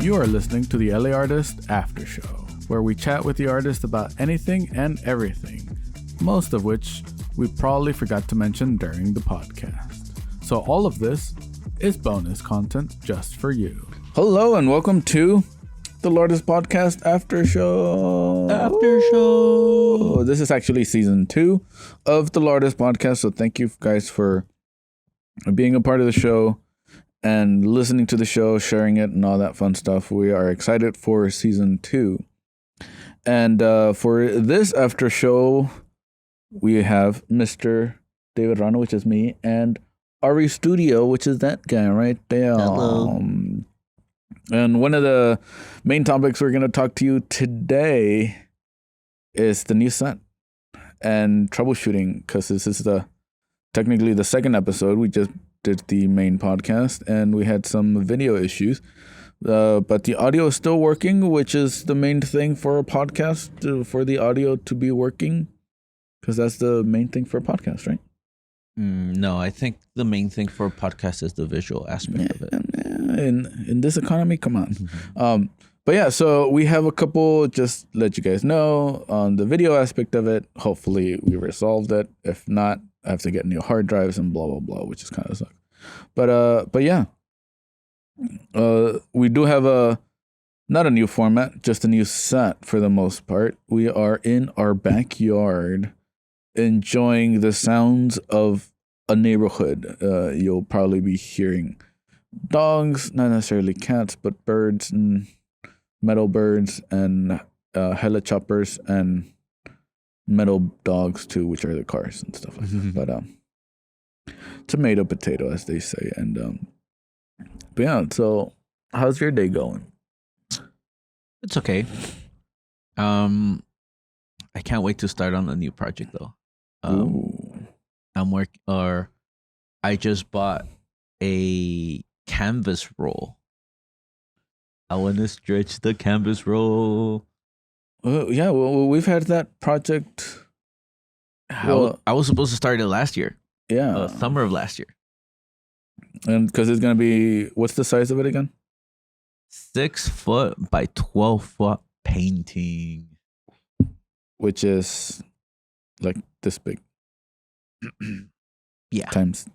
You are listening to the LA Artist Aftershow, where we chat with the artist about anything and everything, most of which we probably forgot to mention during the podcast. So all of this is bonus content just for you. Hello and welcome to the Artist Podcast Aftershow. This is actually season 2 of the Artist Podcast, so thank you guys for being a part of the show and listening to the show, sharing it, and all that fun stuff. We are excited for season 2. And for this after show, we have Mr. David Rana, which is me, and ARYSTUDIO, which is that guy right there. Hello. And one of the main topics we're going to talk to you today is the new set and troubleshooting, because this is technically the second episode. We just did the main podcast and we had some video issues, but the audio is still working, which is the main thing for a podcast, for the audio to be working, because that's the main thing for a podcast, right? No, I think the main thing for a podcast is the visual aspect of it. In this economy, come on. Mm-hmm. But yeah, so we have a couple, just let you guys know, on the video aspect of it. Hopefully we resolved it. If not, I have to get new hard drives and blah blah blah, which is kind of sucks. But yeah, we do have not a new format, just a new set for the most part. We are in our backyard, enjoying the sounds of a neighborhood. You'll probably be hearing dogs, not necessarily cats, but birds and metal birds and helichoppers and metal dogs too, which are the cars and stuff like that. But tomato potato, as they say. And but yeah, so how's your day going? It's okay. I can't wait to start on a new project though. I just bought a canvas roll. I want to stretch the canvas roll. Yeah, well, we've had that project. I was supposed to start it last year. Yeah. Summer of last year. And because it's going to be, what's the size of it again? 6 foot by 12 foot painting. Which is like this big. Yeah. Times,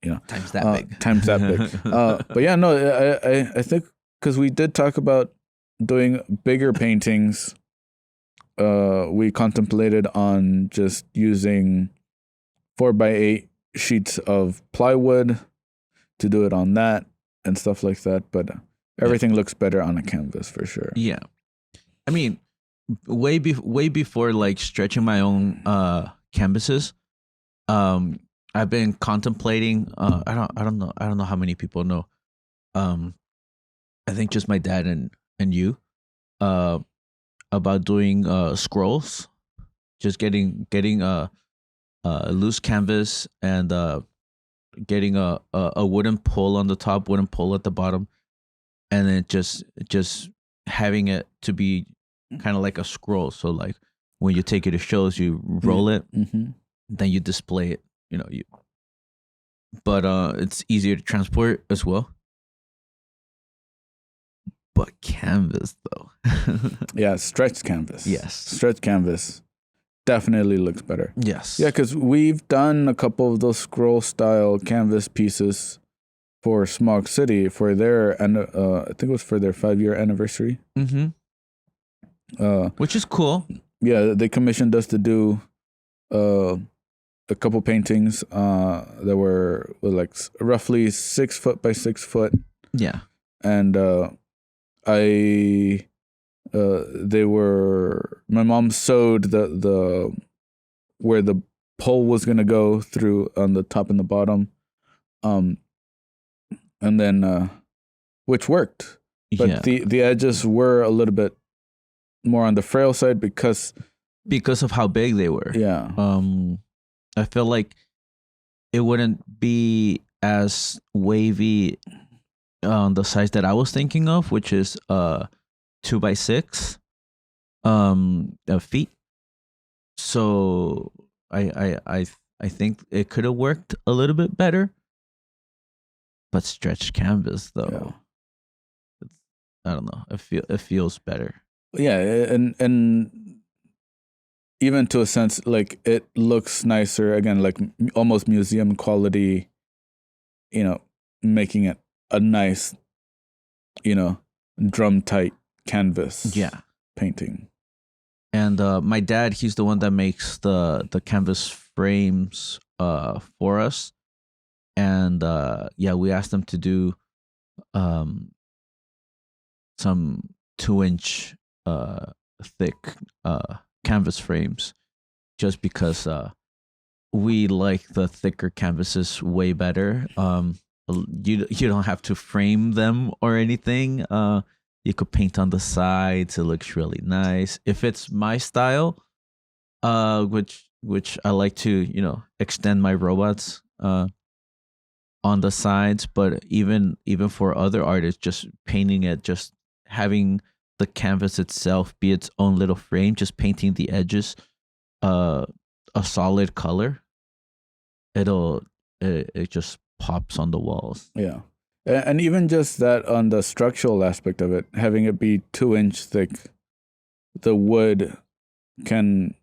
you know. Times that big. Times that big. But yeah, no, I think because we did talk about doing bigger paintings, we contemplated on just using 4x8 sheets of plywood to do it on that and stuff like that. But everything looks better on a canvas for sure. Yeah. I mean, way before like stretching my own canvases, I've been contemplating. I don't know how many people know. I think just my dad and you, about doing scrolls, just getting a loose canvas and getting a wooden pole on the top, wooden pole at the bottom, and then just having it to be kind of like a scroll. So like when you take it to shows, you roll it, then you display it. You know, but it's easier to transport as well. But canvas though. Yeah, stretched canvas. Yes. Stretched canvas definitely looks better. Yes. Yeah, because we've done a couple of those scroll style canvas pieces for Smog City for their, and I think it was for their 5-year anniversary. Which is cool. Yeah, they commissioned us to do a couple paintings that were like roughly 6 foot by 6 foot. Yeah. And they were, my mom sewed the where the pole was gonna go through on the top and the bottom, and then which worked, but the edges were a little bit more on the frail side because of how big they were. Yeah. I feel like it wouldn't be as wavy on the size that I was thinking of, which is 2x6 feet. So I think it could have worked a little bit better. But stretched canvas though. I don't know. It feels better. Yeah, and even to a sense, like it looks nicer again, like almost museum quality. Making it a nice, drum tight canvas. Yeah. Painting. And my dad, he's the one that makes the canvas frames for us. And we asked him to do some 2-inch thick canvas frames, just because we like the thicker canvases way better. You don't have to frame them or anything. You could paint on the sides. It looks really nice. If it's my style, which I like to, extend my robots on the sides, but even for other artists, just painting it, just having the canvas itself be its own little frame, just painting the edges a solid color, it just pops on the walls. Yeah. And even just that, on the structural aspect of it, having it be 2-inch thick, the wood can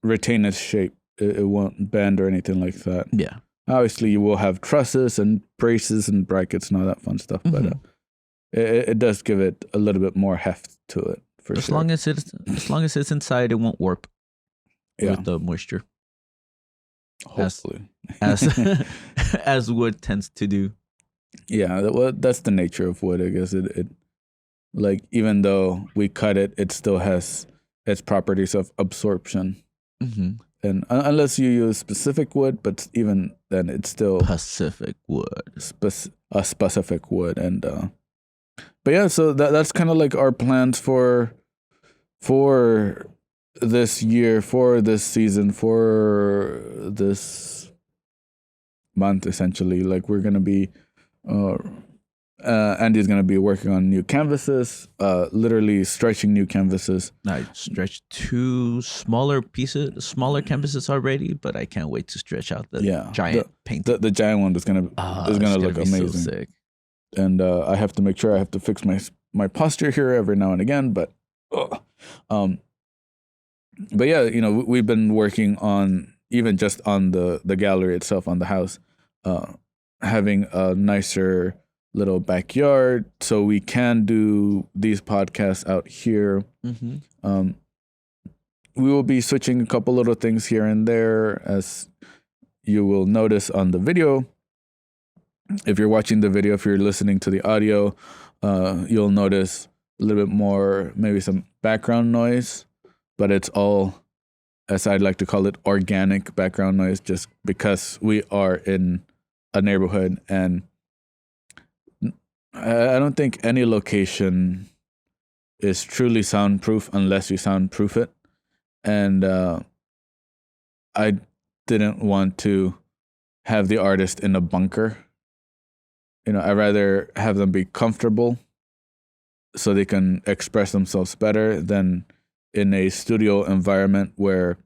retain its shape. It won't bend or anything like that. Yeah. Obviously, you will have trusses and braces and brackets and all that fun stuff, but it does give it a little bit more heft to it. For as sure. long as it's inside, it won't warp with the moisture. Hopefully, as wood tends to do. Yeah, that's the nature of wood. I guess it like, even though we cut it, it still has its properties of absorption. Mm-hmm. And unless you use specific wood, but even then, it's still Pacific wood, a specific wood. And but yeah, so that's kind of like our plans for this year, for this season, for this month, essentially. Like, we're gonna be Andy's gonna be working on new canvases, literally stretching new canvases. I stretched 2 smaller canvases already, but I can't wait to stretch out the giant painting. The giant one is gonna look amazing. So sick. And I have to make sure I have to fix my posture here every now and again, but yeah, we've been working on, even just on the gallery itself, on the house, having a nicer little backyard so we can do these podcasts out here. Mm-hmm. We will be switching a couple little things here and there, as you will notice on the video. If you're watching the video, if you're listening to the audio, you'll notice a little bit more, maybe some background noise, but it's all, as I'd like to call it, organic background noise, just because we are in a neighborhood, and I don't think any location is truly soundproof unless you soundproof it. And I didn't want to have the artist in a bunker. I'd rather have them be comfortable so they can express themselves better than in a studio environment where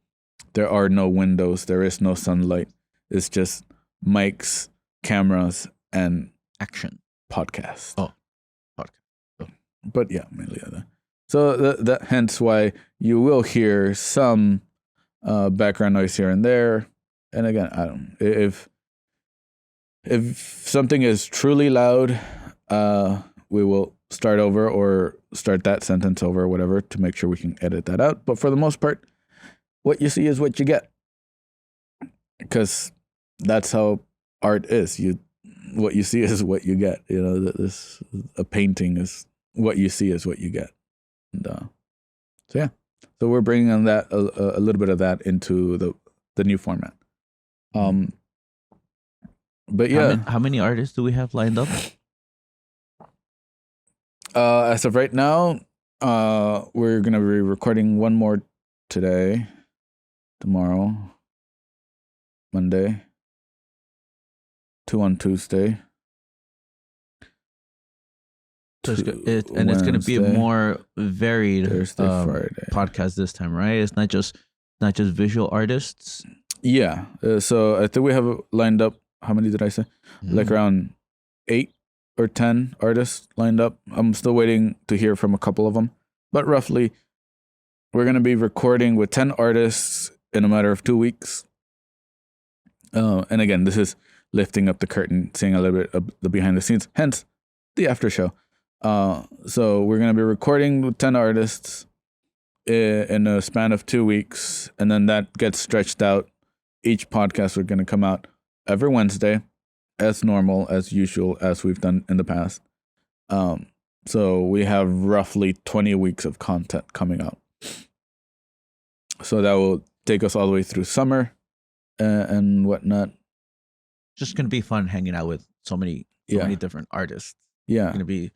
there are no windows, there is no sunlight. It's just mics, cameras, and action. Podcast. Podcast. But yeah, mainly other. So that hence why you will hear some background noise here and there. And again, I don't. If something is truly loud, we will start over or start that sentence over or whatever to make sure we can edit that out. But for the most part, what you see is what you get, because that's how art is. What you see is what you get. A painting is what you see is what you get. And so yeah, so we're bringing on that a little bit of that into the new format. But yeah, how many artists do we have lined up? As of right now, we're gonna be recording one more today, tomorrow, Monday, 2 on Tuesday. It's going to be a more varied Thursday, Friday podcast this time, right? It's not just visual artists. Yeah. So I think we have lined up. How many did I say? Like around 8 or 10 artists lined up. I'm still waiting to hear from a couple of them, but roughly we're going to be recording with 10 artists in a matter of 2 weeks. And again, this is lifting up the curtain, seeing a little bit of the behind the scenes, hence the after show. So we're going to be recording with 10 artists in a span of 2 weeks, and then that gets stretched out. Each podcast are going to come out every Wednesday, as normal, as usual, as we've done in the past. So we have roughly 20 weeks of content coming out. So that will take us all the way through summer and whatnot. Just gonna be fun hanging out with so many different artists. Yeah, It's gonna be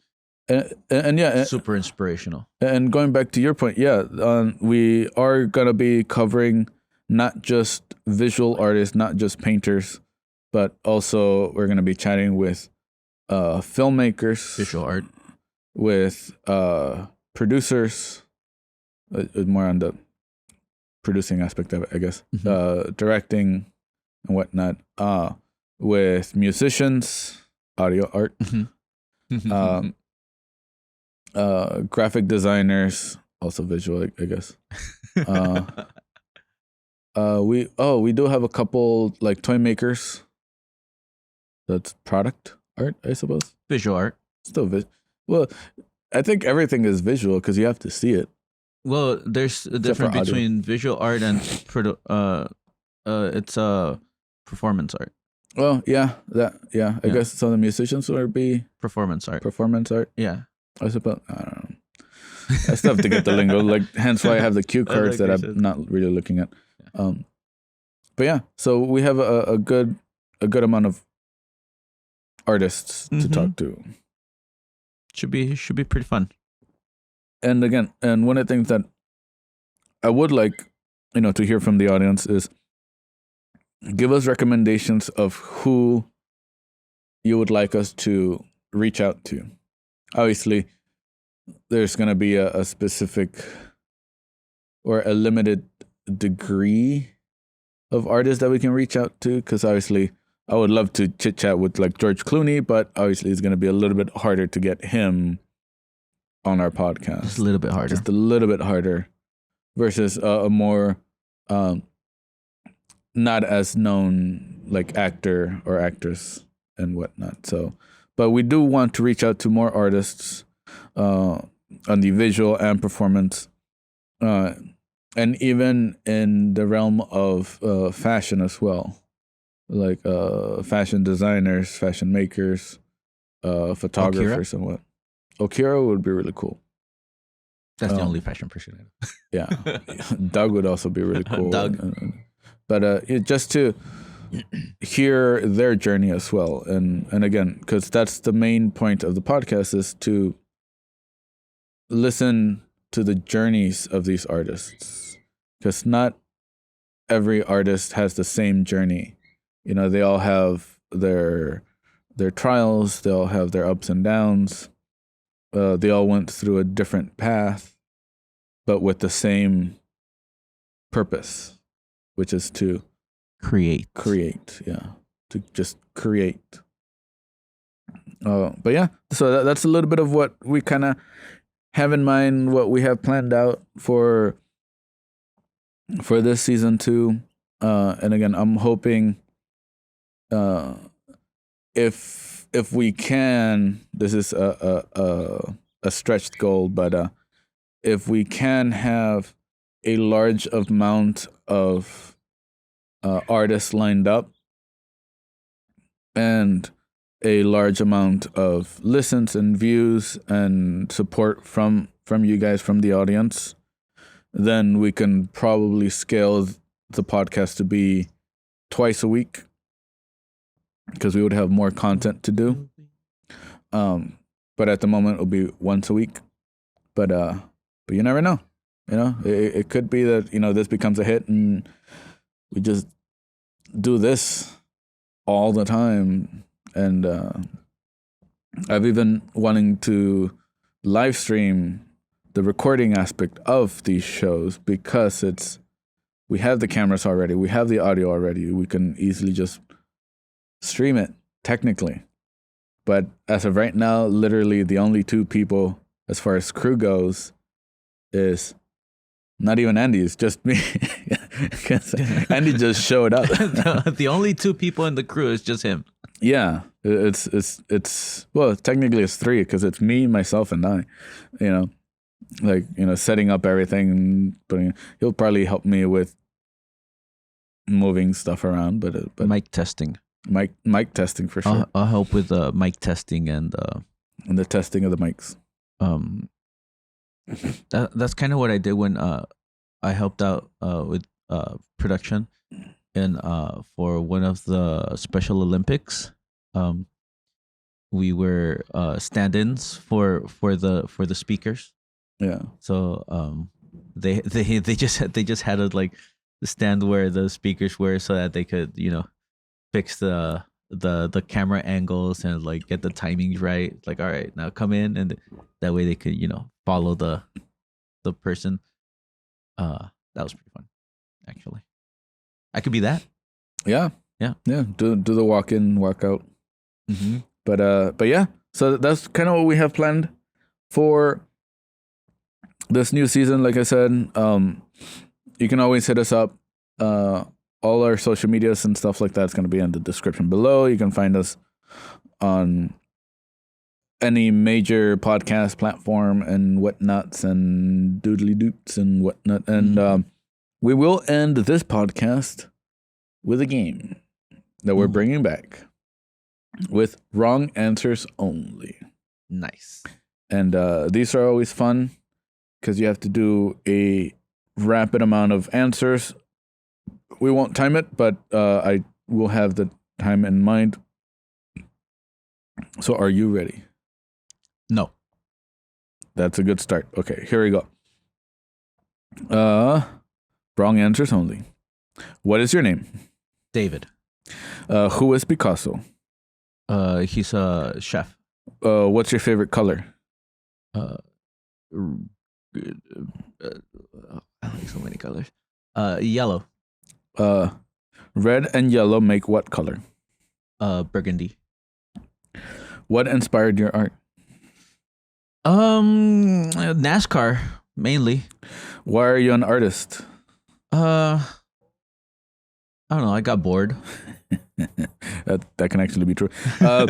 and yeah, super inspirational. And going back to your point, we are gonna be covering not just visual artists, not just painters, but also we're gonna be chatting with filmmakers, Visual art, with producers, more on the producing aspect of it, I guess, directing and whatnot, with musicians, audio art, graphic designers, also visual, I guess. We do have a couple like toy makers. That's product art, I suppose. Visual art. Still well, I think everything is visual because you have to see it. Well, there's a difference between visual art and it's performance art. Well, I guess some of the musicians would be performance art. Performance art. Yeah, I suppose. I don't know. I still have to get the lingo. Like, hence why I have the cue cards that I'm not really looking at. But yeah, so we have a good amount of artists to talk to. Should be pretty fun. And again, one of the things that I would like, to hear from the audience is give us recommendations of who you would like us to reach out to. Obviously, there's going to be a specific or a limited degree of artists that we can reach out to, because obviously I would love to chit chat with like George Clooney, but obviously it's going to be a little bit harder to get him on our podcast. Just a little bit harder. Just a little bit harder versus a more not as known like actor or actress and whatnot. So, but we do want to reach out to more artists on the visual and performance, and even in the realm of fashion as well, like fashion designers, fashion makers, photographers, and what. Okira would be really cool. That's the only fashion person I know. Yeah. Doug would also be really cool. Doug. But just to hear their journey as well. And again, because that's the main point of the podcast, is to listen to the journeys of these artists. Because not every artist has the same journey. They all have their trials. They all have their ups and downs. They all went through a different path, but with the same purpose, which is to create. Yeah, to just create. But yeah, so that's a little bit of what we kind of have in mind, what we have planned out for this season 2. And again, I'm hoping if we can, this is a stretched goal, but if we can have a large amount of artists lined up and a large amount of listens and views and support from you guys, from the audience, then we can probably scale the podcast to be twice a week, because we would have more content to do. But at the moment it'll be once a week. But you never know. It could be that, this becomes a hit and we just do this all the time. And I've even wanting to live stream the recording aspect of these shows, because we have the cameras already, we have the audio already, we can easily just stream it technically. But as of right now, literally the only two people as far as crew goes is not even Andy. It's just me. Because Andy just showed up. The only two people in the crew is just him. Yeah, it's well, technically it's three because it's me, myself, and I. Setting up everything and putting. He'll probably help me with moving stuff around, but mic testing. Mic testing for sure. I'll help with mic testing and the testing of the mics. That's kind of what I did when I helped out with production and for one of the Special Olympics. We were stand-ins for the speakers. Yeah. So they just had a like stand where the speakers were so that they could fix the camera angles and like get the timings right. Like, all right, now come in, and that way they could follow the person. That was pretty fun, actually. I could be that. Yeah. Do the walk in, walk out. Mm-hmm. But yeah. So that's kind of what we have planned for this new season. Like I said, you can always hit us up. All our social medias and stuff like that's going to be in the description below. You can find us on any major podcast platform and whatnots and doodly doots and whatnot. And we will end this podcast with a game that we're bringing back with wrong answers only. Nice. And these are always fun because you have to do a rapid amount of answers. We won't time it, but I will have the time in mind. So are you ready? No. That's a good start. Okay, here we go. Wrong answers only. What is your name? David. Who is Picasso? He's a chef. What's your favorite color? I like so many colors. Yellow. Red and yellow make what color? Burgundy. What inspired your art? NASCAR mainly. Why are you an artist? I don't know. I got bored. that can actually be true. No.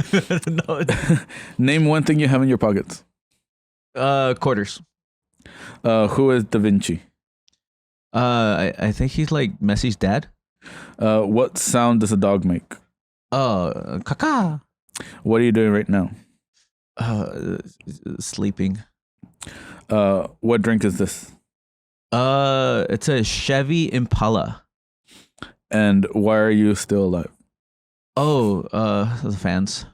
Name one thing you have in your pockets. Quarters. Who is Da Vinci? I think he's like Messi's dad. What sound does a dog make? Caca. What are you doing right now? Sleeping. What drink is this? It's a Chevy Impala. And why are you still alive? Oh, the fans.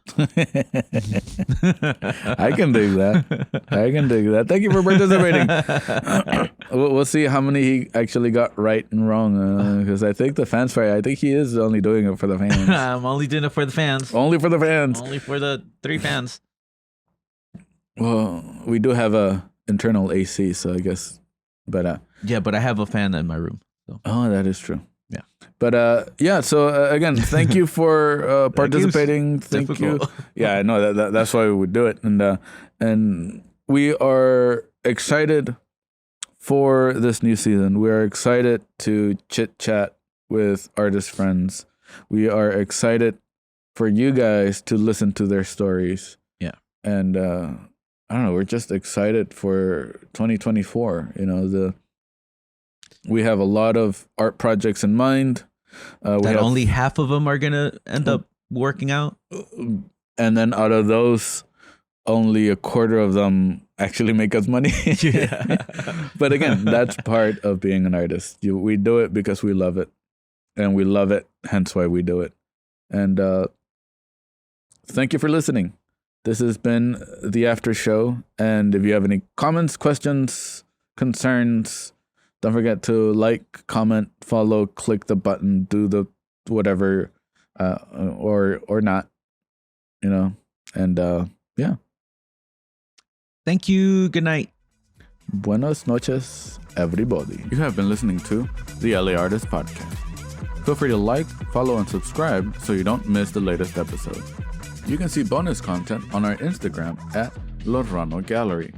I can dig that. Thank you for participating. We'll see how many he actually got right and wrong. Because I think the fans fight. I think he is only doing it for the fans. I'm only doing it for the fans. Only for the fans. Only for the 3 fans. Well, we do have a internal AC, so I guess. But yeah, but I have a fan in my room. So. Oh, that is true. Yeah. But yeah, so again, thank you for participating. Thank you. Yeah, I know that's why we would do it, and we are excited for this new season. We are excited to chit chat with artist friends. We are excited for you guys to listen to their stories. Yeah, and I don't know. We're just excited for 2024. We have a lot of art projects in mind. Only half of them are going to end up working out. And then out of those, only a quarter of them actually make us money. Yeah. But again, that's part of being an artist. We do it because we love it. And we love it, hence why we do it. And thank you for listening. This has been the After Show. And if you have any comments, questions, concerns, don't forget to like, comment, follow, click the button, do the whatever, or not, and yeah. Thank you. Good night. Buenas noches, everybody. You have been listening to the LA Artist Podcast. Feel free to like, follow, and subscribe so you don't miss the latest episode. you can see bonus content on our Instagram at Lorrano Gallery,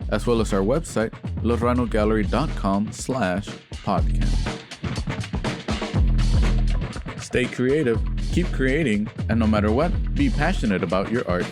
as well as our website, lorranogallery.com/podcast. Stay creative, keep creating, and no matter what, be passionate about your art.